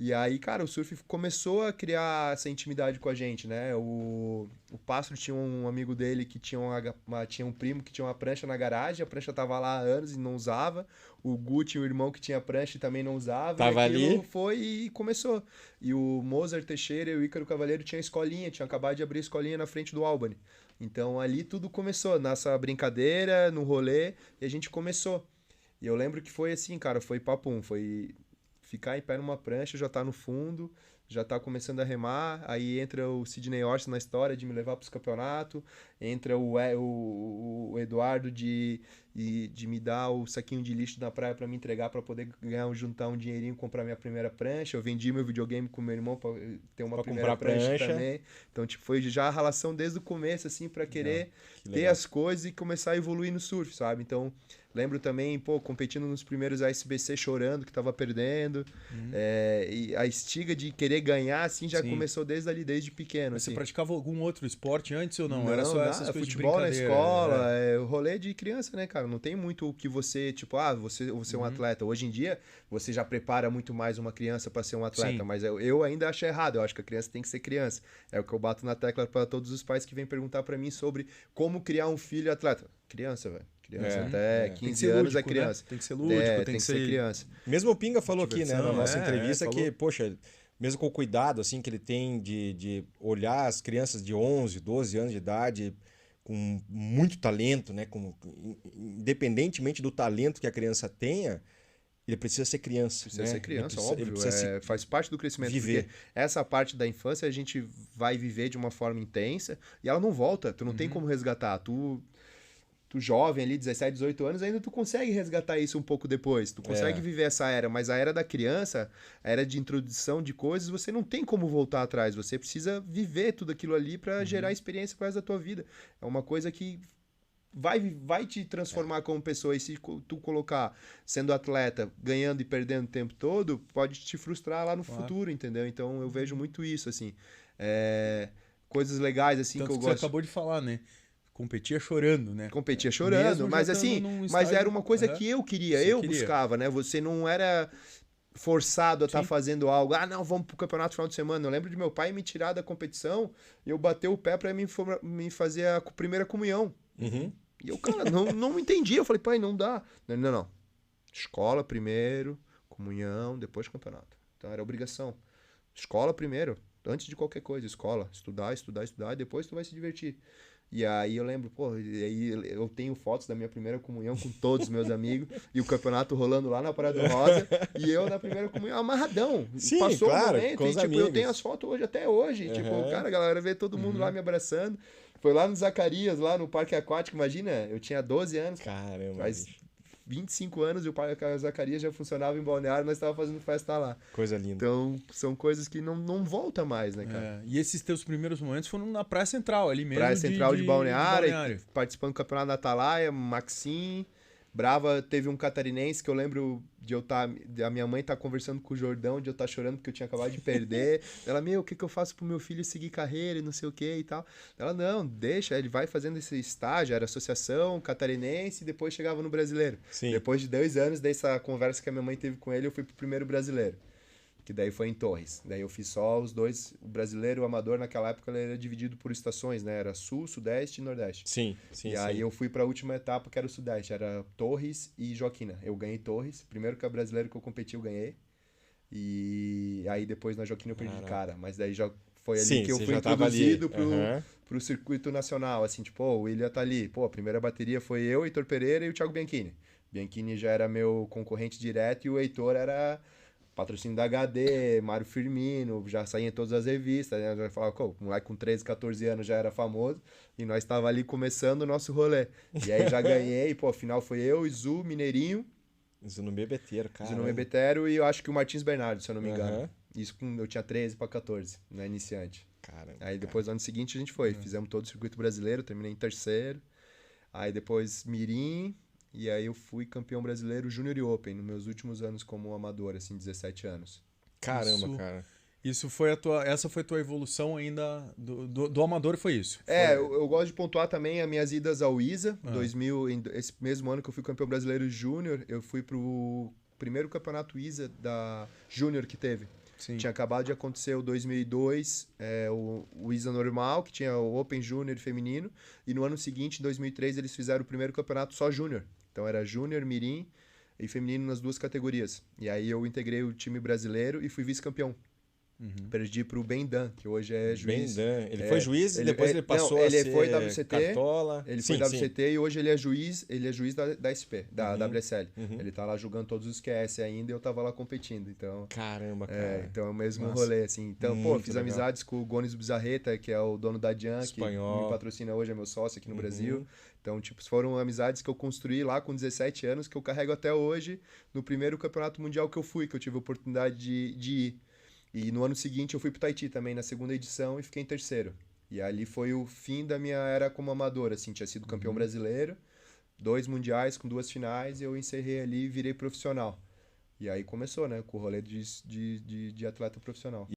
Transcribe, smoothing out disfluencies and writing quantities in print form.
E aí, cara, o surf começou a criar essa intimidade com a gente, né? O Pássaro tinha um amigo dele que tinha, tinha um primo que tinha uma prancha na garagem, a prancha tava lá há anos e não usava. O Gu tinha um irmão que tinha prancha e também não usava, e Tava aquilo ali. foi e começou. E o Mozart Teixeira e o Ícaro Cavaleiro tinham escolinha, tinham acabado de abrir escolinha na frente do Albany. Então ali tudo começou, nessa brincadeira, no rolê, e a gente começou. E eu lembro que foi assim, cara, foi papum, foi ficar em pé numa prancha, já tá no fundo, já tá começando a remar, aí entra o Sidney Orson na história de me levar para os campeonatos, entra o Eduardo de me dar o saquinho de lixo na praia para me entregar para poder ganhar, juntar um dinheirinho, comprar minha primeira prancha. Eu vendi meu videogame com meu irmão para ter uma Pra primeira comprar prancha prancha. também. Então, tipo, foi já a relação desde o começo, assim, para Legal. querer Que ter legal. as coisas e começar a evoluir no surf, sabe? Então, lembro também, pô, competindo nos primeiros ASBC chorando que tava perdendo. E a estiga de querer ganhar, assim, já Sim. começou desde ali, desde pequeno, Mas você assim. praticava algum outro esporte antes ou não? Era Não, só essas nada, coisas de futebol na brincadeira? escola, é o rolê de criança, né, cara? Não tem muito o que você, tipo, você é um Uhum. atleta. Hoje em dia, você já prepara muito mais uma criança para ser um atleta, Sim. mas eu ainda acho errado. Eu acho que a criança tem que ser criança. É o que eu bato na tecla para todos os pais que vêm perguntar para mim sobre como criar um filho atleta. Criança, velho. Criança, até Tem que 15 ser anos é lúdico, né? criança. Tem que ser lúdico, Tem que ser criança. Mesmo o Pinga falou aqui, né, na Diversão, nossa entrevista, falou. que, poxa, mesmo com o cuidado assim que ele tem de olhar as crianças de 11, 12 anos de idade com muito talento, né, independentemente do talento que a criança tenha, ele precisa ser criança, Precisa né? ser criança, ele óbvio. precisa Faz parte do crescimento. viver. Porque essa parte da infância a gente vai viver de uma forma intensa e ela não volta. Tu não tem como resgatar. Tu jovem ali, 17, 18 anos, ainda tu consegue resgatar isso um pouco depois. Tu consegue viver essa era, mas a era da criança, a era de introdução de coisas, você não tem como voltar atrás. Você precisa viver tudo aquilo ali para gerar experiência pro resto da tua vida. É uma coisa que vai te transformar como pessoa. E se tu colocar sendo atleta, ganhando e perdendo o tempo todo, pode te frustrar lá no futuro, entendeu? Então eu vejo muito isso, assim. Coisas legais, assim, Tanto que eu que você gosto. acabou de falar, né? Competia chorando, né? Competia chorando, Mesmo mas já estando assim, num mas estágio- era uma coisa Aham. que eu queria, Você eu queria. buscava, né? Você não era forçado a estar Sim. fazendo algo. Ah, não, vamos pro campeonato no final de semana. Eu lembro de meu pai me tirar da competição e eu bater o pé para me fazer a primeira comunhão. Uhum. E eu, cara, não entendi. Eu falei, pai, não dá. Não. Escola primeiro, comunhão, depois campeonato. Então era obrigação. Escola primeiro, antes de qualquer coisa. Escola, estudar, e depois tu vai se divertir. E aí eu lembro, pô, e aí eu tenho fotos da minha primeira comunhão com todos os meus amigos e o campeonato rolando lá na Praia do Rosa e eu na primeira comunhão amarradão. Sim, Passou claro, o momento com e os tipo, eu tenho amigos. as fotos hoje até hoje. Tipo, Aham. cara, a galera vê todo mundo lá me abraçando. Foi lá no Zacarias, lá no Parque Aquático, imagina, eu tinha 12 anos. Caramba, Faz bicho. 25 anos e o Parque Zacarias já funcionava em Balneário, nós estávamos fazendo festa lá. Coisa linda. Então, são coisas que não volta mais, né, cara? E esses teus primeiros momentos foram na Praia Central, ali mesmo. Praia Central de Balneário, participando do Campeonato da Atalaia, Maxim, Brava, teve um catarinense que eu lembro de eu estar. A minha mãe tá conversando com o Jordão, de eu estar chorando porque eu tinha acabado de perder. Ela, o que eu faço pro meu filho seguir carreira e não sei o que e tal. Ela, não, deixa, ele vai fazendo esse estágio, era associação catarinense e depois chegava no brasileiro. Sim. Depois de 2 anos dessa conversa que a minha mãe teve com ele, eu fui pro primeiro brasileiro. Que daí foi em Torres. Daí eu fiz só os dois. O brasileiro e o amador, naquela época, ele era dividido por estações, né? Era Sul, Sudeste e Nordeste. Sim. E aí eu fui pra última etapa, que era o Sudeste. Era Torres e Joaquina. Eu ganhei Torres. Primeiro que é brasileiro que eu competi, eu ganhei. E aí depois na Joaquina eu perdi de cara. Mas daí já foi ali Sim, que eu você fui já tava introduzido ali. pro circuito nacional. Assim, tipo, o William tá ali. Pô, a primeira bateria foi eu, Heitor Pereira e o Thiago Bianchini. Bianchini já era meu concorrente direto e o Heitor era patrocínio da HD, Mário Firmino, já saía em todas as revistas, né? Já falava, o moleque com 13, 14 anos já era famoso, e nós tava ali começando o nosso rolê. E aí já ganhei, pô, afinal foi eu, Izu, Mineirinho, Zunumbi Beteiro, cara. Zunumbi Betero e eu acho que o Martins Bernardo, se eu não me engano. Aham. Isso eu tinha 13 pra 14, na iniciante. Caramba, Aí depois, no ano seguinte, a gente foi. Fizemos todo o circuito brasileiro, terminei em terceiro. Aí depois Mirim, e aí eu fui campeão brasileiro Júnior e Open, nos meus últimos anos como amador, assim, 17 anos. Caramba, Isso- cara. Isso foi essa foi a tua evolução ainda do amador, foi isso? Eu gosto de pontuar também as minhas idas ao ISA. 2000, esse mesmo ano que eu fui campeão brasileiro júnior, eu fui pro primeiro campeonato ISA da júnior que teve. Sim. Tinha acabado de acontecer o 2002, o ISA normal, que tinha o Open Júnior feminino, e no ano seguinte, em 2003, eles fizeram o primeiro campeonato só júnior. Então era júnior, mirim e feminino nas duas categorias. E aí eu integrei o time brasileiro e fui vice-campeão. Perdi pro Ben Dan, que hoje é juiz. Ben Dan. Ele foi juiz e depois ele passou não, a ele ser foi WCT, cartola. Ele foi WCT e hoje ele é juiz da SP, da WSL. Uhum. Ele tá lá jogando todos os QS ainda e eu tava lá competindo. Então, Caramba, cara. então é o mesmo Nossa. rolê, assim. Então, Muito fiz legal. amizades com o Gones Bizarreta, que é o dono da Jan, que Espanhol. me patrocina hoje, é meu sócio aqui no Uhum. Brasil. Então, tipo, foram amizades que eu construí lá com 17 anos, que eu carrego até hoje, no primeiro campeonato mundial que eu fui, que eu tive a oportunidade de ir. E no ano seguinte eu fui pro Tahiti também, na segunda edição, e fiquei em terceiro. E ali foi o fim da minha era como amador, assim, tinha sido campeão brasileiro, 2 mundiais com 2 finais, e eu encerrei ali e virei profissional. E aí começou, né, com o rolê de atleta profissional.